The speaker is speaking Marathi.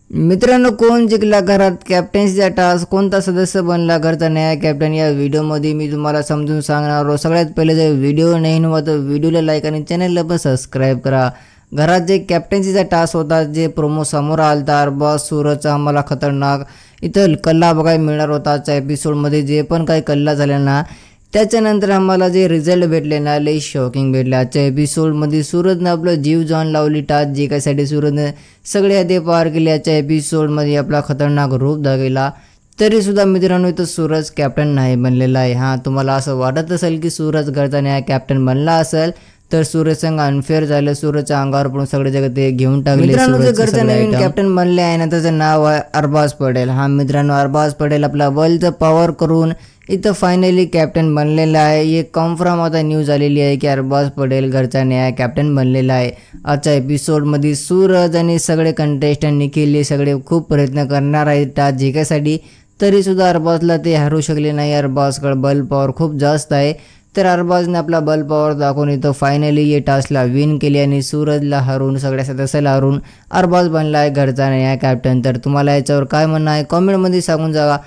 मित्रांनो, कोण जिंकला घरात कॅप्टन्सीचा टास्क, कोणता सदस्य बनला घरचा नया कॅप्टन, या व्हिडिओमध्ये मी तुम्हाला समजून सांगणार आहोत। सगळ्यात पहिले जर व्हिडिओ नाही नव्हता तर व्हिडिओला लाईक आणि चॅनलला पण सबस्क्राईब करा। घरात जे कॅप्टन्सीचा टास्क होता, जे प्रोमो समोर आलता बॉस सूरजचा आम्हाला खतरनाक इथं कल्ला बघायला मिळणार होता। आजच्या एपिसोडमध्ये जे पण काही कल्ला झाला ना, त्याच्यानंतर आम्हाला जे रिझल्ट भेटले ना, लई शॉकिंग भेटले। आजच्या एपिसोडमध्ये सूरजनं आपलं जीव जान लावली टास्क जिंकायसाठी। सूरजनं सगळे हद्दी पार केले। आजच्या एपिसोडमध्ये आपला खतरनाक रूप दाखवला। तरीसुद्धा मित्रांनो, इथं सूरज कॅप्टन नाही बनलेला आहे। हां, तुम्हाला असं वाटत असेल की सूरज घरचा नया कॅप्टन बनला असेल तर सूरज संग अनफेअर झालं। सूरजच्या अंगावर पण सगळे जगत ते घेऊन टाकले। मित्रांनो, घरचा नवीन कॅप्टन बनले आहे ना, त्याचं नाव आहे अरबाज पटेल। हा मित्रांनो, अरबाज पटेल आपला वर्ल्डचं पॉवर करून इथं फायनली कॅप्टन बनलेला आहे। एक कन्फर्म आता न्यूज आलेली आहे की अरबाज पटेल घरचा नया कॅप्टन बनलेला आहे। आजच्या एपिसोडमध्ये सूरज आणि सगळे कंटेस्टंट निखिल सगळे खूप प्रयत्न करणार आहेत टास्क जिंकायसाठी, तरीसुद्धा अरबाजला ते हरू शकले नाही। अरबाजकडे बल पॉवर खूप जास्त आहे, तर अरबाजने आपला बल पॉवर दाखवून इथं फायनली ये टास्कला विन केली आणि सूरजला हरवून, सगळ्या सदस्याला हरवून अरबाज बनला आहे घरचा नया कॅप्टन। तर तुम्हाला याच्यावर काय म्हणणं आहे कॉमेंटमध्ये सांगून जावा।